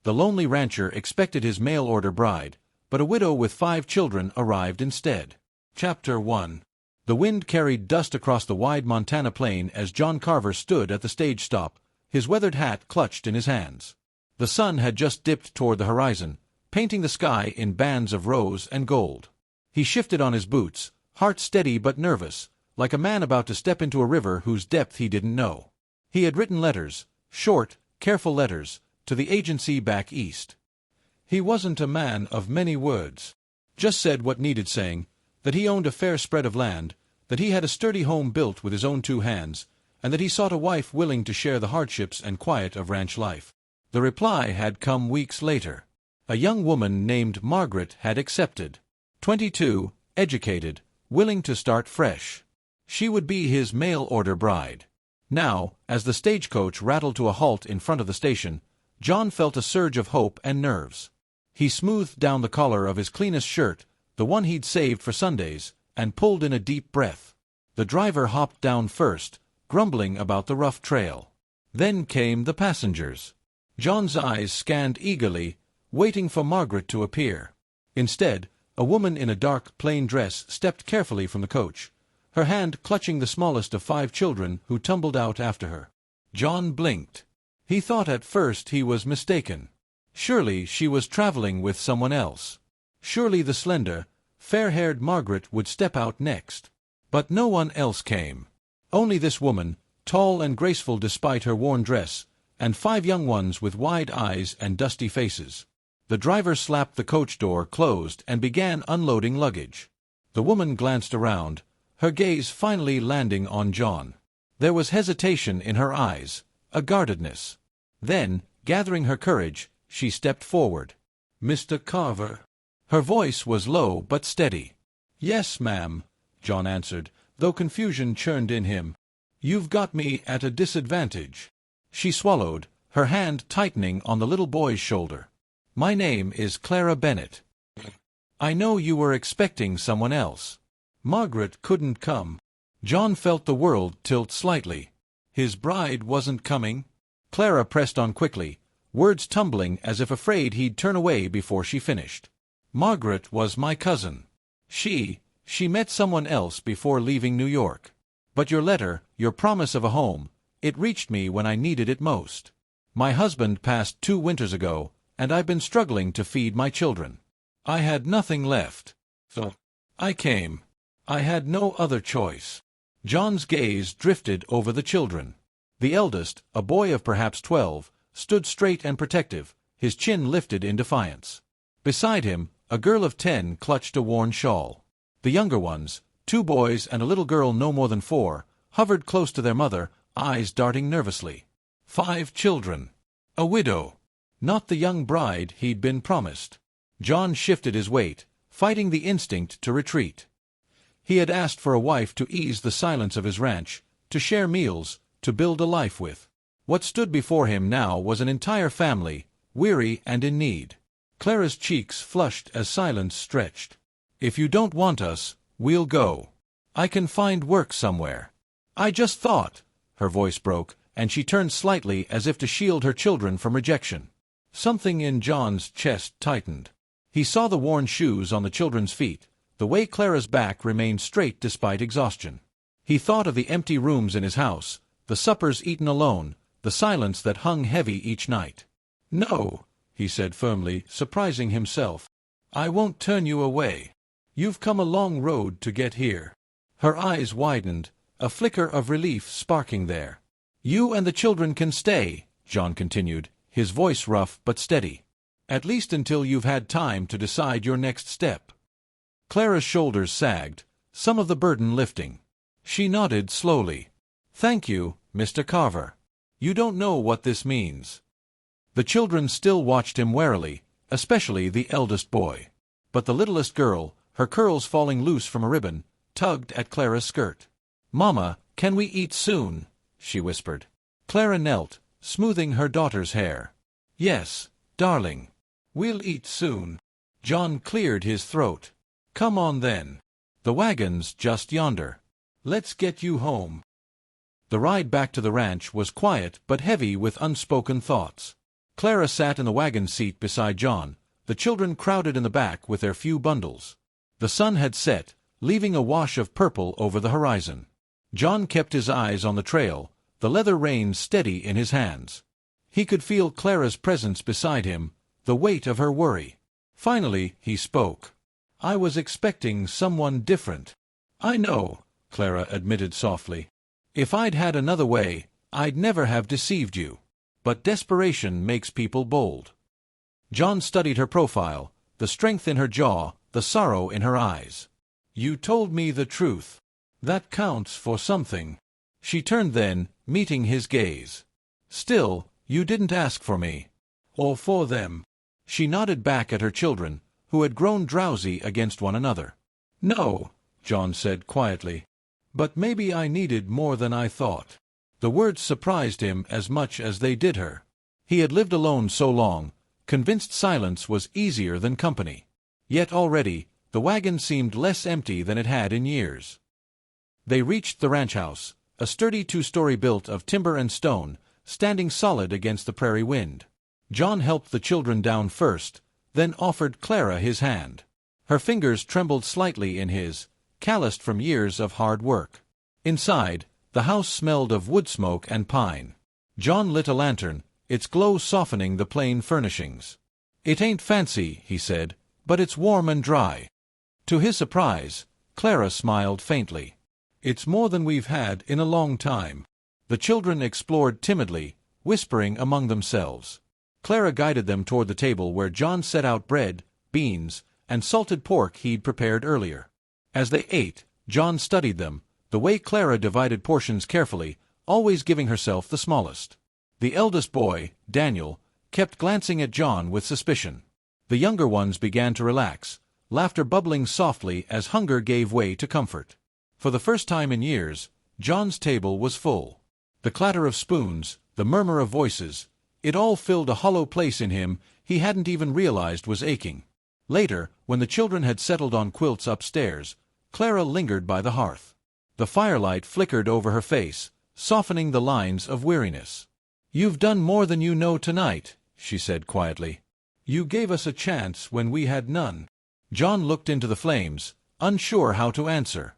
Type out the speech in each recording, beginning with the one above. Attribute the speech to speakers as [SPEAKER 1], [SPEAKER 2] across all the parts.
[SPEAKER 1] The lonely rancher expected his mail-order bride, but a widow with 5 children arrived instead. Chapter 1. The wind carried dust across the wide Montana plain as John Carver stood at the stage stop, his weathered hat clutched in his hands. The sun had just dipped toward the horizon, painting the sky in bands of rose and gold. He shifted on his boots, heart steady but nervous, like a man about to step into a river whose depth he didn't know. He had written letters, short, careful letters, to the agency back east. He wasn't a man of many words. Just said what needed saying, that he owned a fair spread of land, that he had a sturdy home built with his own 2 hands, and that he sought a wife willing to share the hardships and quiet of ranch life. The reply had come weeks later. A young woman named Margaret had accepted. 22, educated, willing to start fresh. She would be his mail-order bride. Now, as the stagecoach rattled to a halt in front of the station, John felt a surge of hope and nerves. He smoothed down the collar of his cleanest shirt, the one he'd saved for Sundays, and pulled in a deep breath. The driver hopped down first, grumbling about the rough trail. Then came the passengers. John's eyes scanned eagerly, waiting for Margaret to appear. Instead, a woman in a dark, plain dress stepped carefully from the coach, her hand clutching the smallest of 5 children who tumbled out after her. John blinked. He thought at first he was mistaken. Surely she was traveling with someone else. Surely the slender, fair-haired Margaret would step out next. But no one else came. Only this woman, tall and graceful despite her worn dress, and 5 young ones with wide eyes and dusty faces. The driver slapped the coach door closed and began unloading luggage. The woman glanced around, her gaze finally landing on John. There was hesitation in her eyes, a guardedness. Then, gathering her courage, she stepped forward. "Mr. Carver." Her voice was low but steady. "Yes, ma'am," John answered, though confusion churned in him. "You've got me at a disadvantage." She swallowed, her hand tightening on the little boy's shoulder. "My name is Clara Bennett. I know you were expecting someone else. Margaret couldn't come." John felt the world tilt slightly. His bride wasn't coming? Clara pressed on quickly, words tumbling as if afraid he'd turn away before she finished. "Margaret was my cousin. She met someone else before leaving New York. But your letter, your promise of a home, it reached me when I needed it most. My husband passed 2 winters ago, and I've been struggling to feed my children. I had nothing left. So I came. I had no other choice." John's gaze drifted over the children. The eldest, a boy of perhaps 12, stood straight and protective, his chin lifted in defiance. Beside him, a girl of 10 clutched a worn shawl. The younger ones, 2 boys and a little girl no more than 4, hovered close to their mother, eyes darting nervously. 5 children. A widow. Not the young bride he'd been promised. John shifted his weight, fighting the instinct to retreat. He had asked for a wife to ease the silence of his ranch, to share meals, to build a life with. What stood before him now was an entire family, weary and in need. Clara's cheeks flushed as silence stretched. "If you don't want us, we'll go. I can find work somewhere." "I just thought—" Her voice broke, and she turned slightly as if to shield her children from rejection. Something in John's chest tightened. He saw the worn shoes on the children's feet, the way Clara's back remained straight despite exhaustion. He thought of the empty rooms in his house, the suppers eaten alone, the silence that hung heavy each night. "No," he said firmly, surprising himself. "I won't turn you away. You've come a long road to get here." Her eyes widened, a flicker of relief sparking there. "You and the children can stay," John continued, his voice rough but steady. "At least until you've had time to decide your next step." Clara's shoulders sagged, some of the burden lifting. She nodded slowly. "Thank you, Mr. Carver. You don't know what this means." The children still watched him warily, especially the eldest boy. But the littlest girl, her curls falling loose from a ribbon, tugged at Clara's skirt. "Mama, can we eat soon?" she whispered. Clara knelt, smoothing her daughter's hair. "Yes, darling. We'll eat soon." John cleared his throat. "Come on then. The wagon's just yonder. Let's get you home." The ride back to the ranch was quiet but heavy with unspoken thoughts. Clara sat in the wagon seat beside John, the children crowded in the back with their few bundles. The sun had set, leaving a wash of purple over the horizon. John kept his eyes on the trail, the leather reins steady in his hands. He could feel Clara's presence beside him, the weight of her worry. Finally, he spoke. "I was expecting someone different." "I know," Clara admitted softly. "If I'd had another way, I'd never have deceived you. But desperation makes people bold." John studied her profile, the strength in her jaw, the sorrow in her eyes. "You told me the truth. That counts for something." She turned then, meeting his gaze. "Still, you didn't ask for me. Or for them." She nodded back at her children, who had grown drowsy against one another. "No," John said quietly. "But maybe I needed more than I thought." The words surprised him as much as they did her. He had lived alone so long, convinced silence was easier than company. Yet already, the wagon seemed less empty than it had in years. They reached the ranch house, a sturdy two-story built of timber and stone, standing solid against the prairie wind. John helped the children down first, then offered Clara his hand. Her fingers trembled slightly in his, calloused from years of hard work. Inside, the house smelled of wood smoke and pine. John lit a lantern, its glow softening the plain furnishings. "It ain't fancy," he said, "but it's warm and dry." To his surprise, Clara smiled faintly. "It's more than we've had in a long time." The children explored timidly, whispering among themselves. Clara guided them toward the table where John set out bread, beans, and salted pork he'd prepared earlier. As they ate, John studied them, the way Clara divided portions carefully, always giving herself the smallest. The eldest boy, Daniel, kept glancing at John with suspicion. The younger ones began to relax, laughter bubbling softly as hunger gave way to comfort. For the first time in years, John's table was full. The clatter of spoons, the murmur of voices, it all filled a hollow place in him he hadn't even realized was aching. Later, when the children had settled on quilts upstairs, Clara lingered by the hearth. The firelight flickered over her face, softening the lines of weariness. "You've done more than you know tonight," she said quietly. "You gave us a chance when we had none." John looked into the flames, unsure how to answer.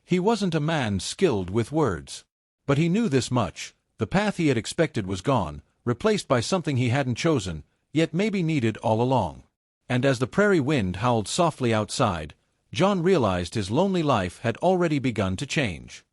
[SPEAKER 1] He wasn't a man skilled with words. But he knew this much: the path he had expected was gone, replaced by something he hadn't chosen, yet maybe needed all along. And as the prairie wind howled softly outside, John realized his lonely life had already begun to change.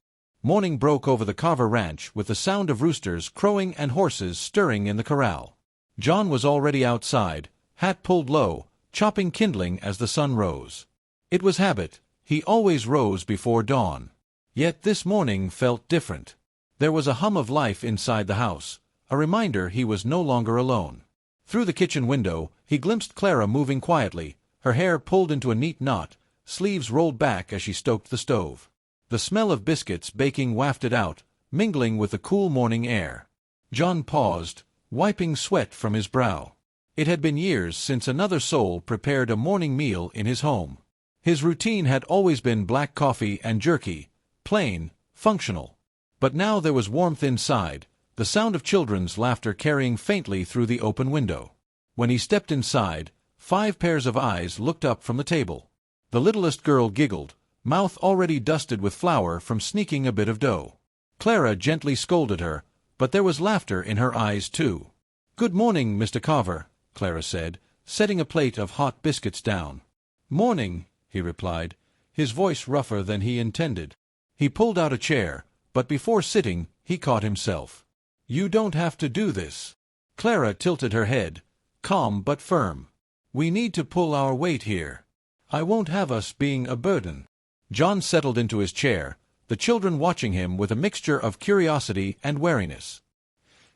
[SPEAKER 1] Morning broke over the Carver ranch with the sound of roosters crowing and horses stirring in the corral. John was already outside, hat pulled low, chopping kindling as the sun rose. It was habit, he always rose before dawn. Yet this morning felt different. There was a hum of life inside the house, a reminder he was no longer alone. Through the kitchen window, he glimpsed Clara moving quietly, her hair pulled into a neat knot, sleeves rolled back as she stoked the stove. The smell of biscuits baking wafted out, mingling with the cool morning air. John paused, wiping sweat from his brow. It had been years since another soul prepared a morning meal in his home. His routine had always been black coffee and jerky, plain, functional. But now there was warmth inside, the sound of children's laughter carrying faintly through the open window. When he stepped inside, 5 pairs of eyes looked up from the table. The littlest girl giggled, mouth already dusted with flour from sneaking a bit of dough. Clara gently scolded her, but there was laughter in her eyes too. "Good morning, Mr. Carver," Clara said, setting a plate of hot biscuits down. "Morning," he replied, his voice rougher than he intended. He pulled out a chair, but before sitting, he caught himself. "You don't have to do this." Clara tilted her head, calm but firm. "We need to pull our weight here. I won't have us being a burden." John settled into his chair, the children watching him with a mixture of curiosity and wariness.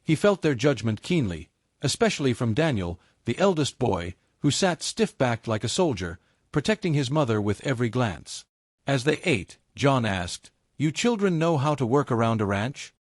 [SPEAKER 1] He felt their judgment keenly, especially from Daniel, the eldest boy, who sat stiff-backed like a soldier, protecting his mother with every glance. As they ate, John asked, "You children know how to work around a ranch?"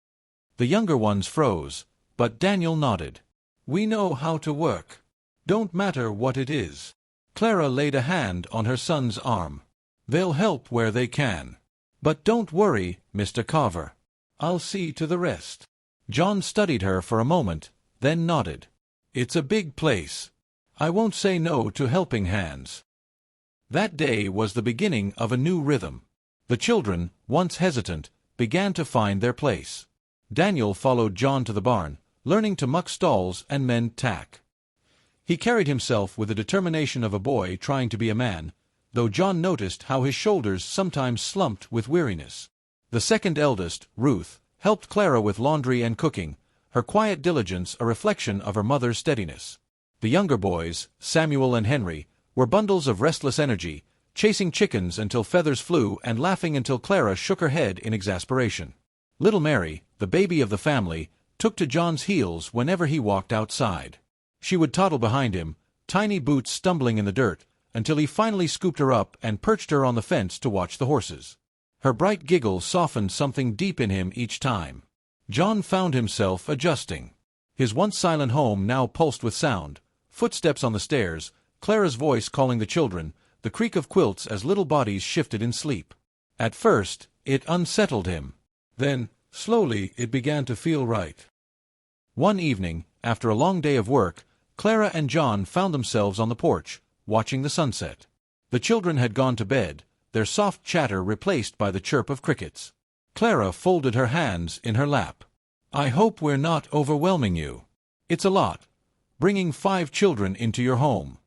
[SPEAKER 1] The younger ones froze, but Daniel nodded. "We know how to work. Don't matter what it is." Clara laid a hand on her son's arm. "They'll help where they can. But don't worry, Mr. Carver. I'll see to the rest." John studied her for a moment, then nodded. It's a big place. I won't say no to helping hands." That day was the beginning of a new rhythm. The children, once hesitant, began to find their place. Daniel followed John to the barn, learning to muck stalls and mend tack. He carried himself with the determination of a boy trying to be a man, though John noticed how his shoulders sometimes slumped with weariness. The second eldest, Ruth, helped Clara with laundry and cooking, her quiet diligence a reflection of her mother's steadiness. The younger boys, Samuel and Henry, were bundles of restless energy, chasing chickens until feathers flew and laughing until Clara shook her head in exasperation. Little Mary, the baby of the family, took to John's heels whenever he walked outside. She would toddle behind him, tiny boots stumbling in the dirt, until he finally scooped her up and perched her on the fence to watch the horses. Her bright giggle softened something deep in him each time. John found himself adjusting. His once silent home now pulsed with sound, footsteps on the stairs, Clara's voice calling the children, the creak of quilts as little bodies shifted in sleep. At first, it unsettled him. Then, slowly, it began to feel right. One evening, after a long day of work, Clara and John found themselves on the porch, watching the sunset. The children had gone to bed, their soft chatter replaced by the chirp of crickets. Clara folded her hands in her lap. "I hope we're not overwhelming you. It's a lot, bringing 5 children into your home."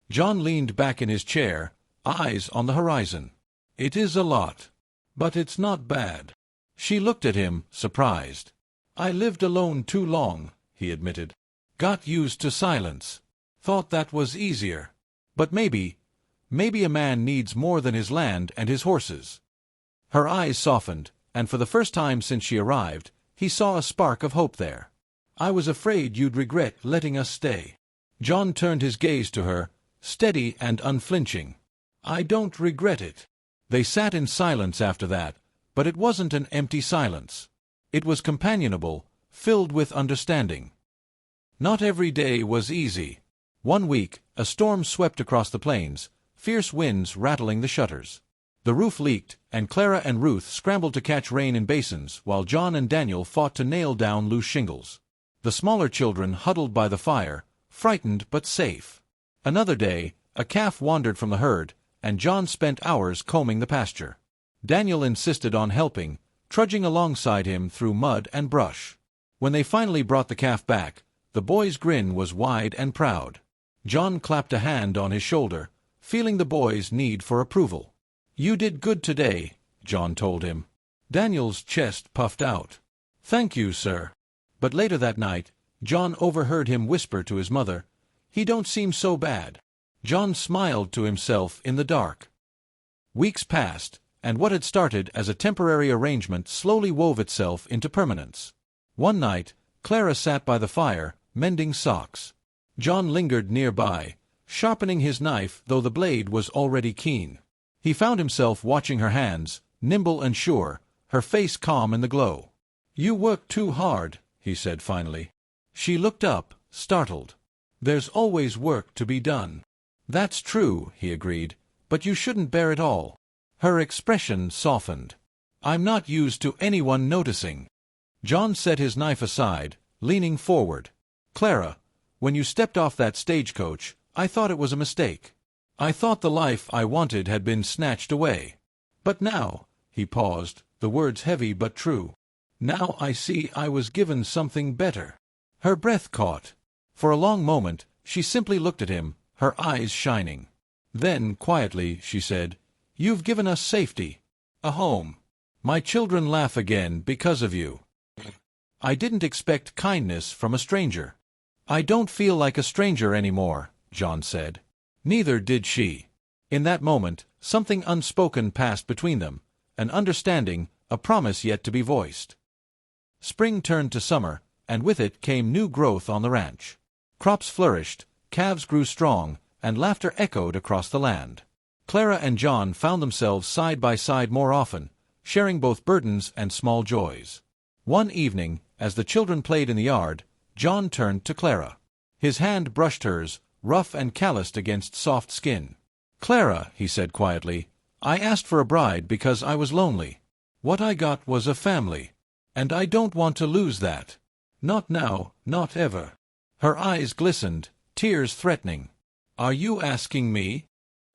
[SPEAKER 1] John leaned back in his chair, eyes on the horizon. "It is a lot, but it's not bad." She looked at him, surprised. "I lived alone too long," he admitted. "Got used to silence. Thought that was easier. But maybe a man needs more than his land and his horses." Her eyes softened, and for the first time since she arrived, he saw a spark of hope there. "I was afraid you'd regret letting us stay." John turned his gaze to her, steady and unflinching. "I don't regret it." They sat in silence after that, but it wasn't an empty silence. It was companionable, filled with understanding. Not every day was easy. One week, a storm swept across the plains, fierce winds rattling the shutters. The roof leaked, and Clara and Ruth scrambled to catch rain in basins while John and Daniel fought to nail down loose shingles. The smaller children huddled by the fire, frightened but safe. Another day, a calf wandered from the herd, and John spent hours combing the pasture. Daniel insisted on helping, trudging alongside him through mud and brush. When they finally brought the calf back, the boy's grin was wide and proud. John clapped a hand on his shoulder, feeling the boy's need for approval. "You did good today," John told him. Daniel's chest puffed out. "Thank you, sir." But later that night, John overheard him whisper to his mother, "He don't seem so bad." John smiled to himself in the dark. Weeks passed, and what had started as a temporary arrangement slowly wove itself into permanence. One night, Clara sat by the fire, mending socks. John lingered nearby, sharpening his knife though the blade was already keen. He found himself watching her hands, nimble and sure, her face calm in the glow. "You work too hard," he said finally. She looked up, startled. "There's always work to be done." "That's true," he agreed, "but you shouldn't bear it all." Her expression softened. "I'm not used to anyone noticing." John set his knife aside, leaning forward. "Clara, when you stepped off that stagecoach, I thought it was a mistake. I thought the life I wanted had been snatched away. But now," he paused, the words heavy but true, "now I see I was given something better." Her breath caught. For a long moment, she simply looked at him, her eyes shining. Then, quietly, she said, "You've given us safety. A home. My children laugh again because of you. I didn't expect kindness from a stranger." "I don't feel like a stranger anymore," John said. Neither did she. In that moment, something unspoken passed between them, an understanding, a promise yet to be voiced. Spring turned to summer, and with it came new growth on the ranch. Crops flourished, calves grew strong, and laughter echoed across the land. Clara and John found themselves side by side more often, sharing both burdens and small joys. One evening, as the children played in the yard, John turned to Clara. His hand brushed hers, rough and calloused against soft skin. "Clara," he said quietly, "I asked for a bride because I was lonely. What I got was a family. And I don't want to lose that. Not now, not ever." Her eyes glistened, tears threatening. "Are you asking me?"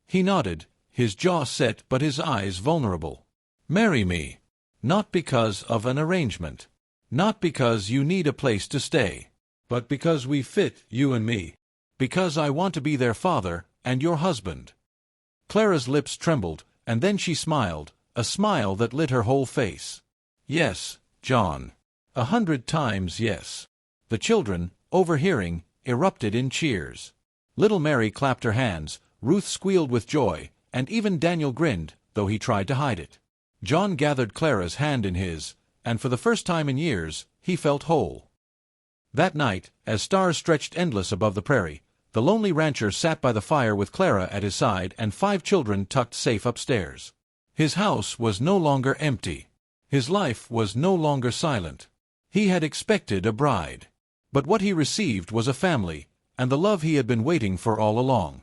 [SPEAKER 1] He nodded, his jaw set but his eyes vulnerable. "Marry me. Not because of an arrangement. Not because you need a place to stay. But because we fit, you and me. Because I want to be their father and your husband." Clara's lips trembled, and then she smiled, a smile that lit her whole face. "Yes, John. 100 times yes." The children, overhearing, erupted in cheers. Little Mary clapped her hands, Ruth squealed with joy, and even Daniel grinned, though he tried to hide it. John gathered Clara's hand in his, and for the first time in years, he felt whole. That night, as stars stretched endless above the prairie, the lonely rancher sat by the fire with Clara at his side and 5 children tucked safe upstairs. His house was no longer empty. His life was no longer silent. He had expected a bride. But what he received was a family, and the love he had been waiting for all along.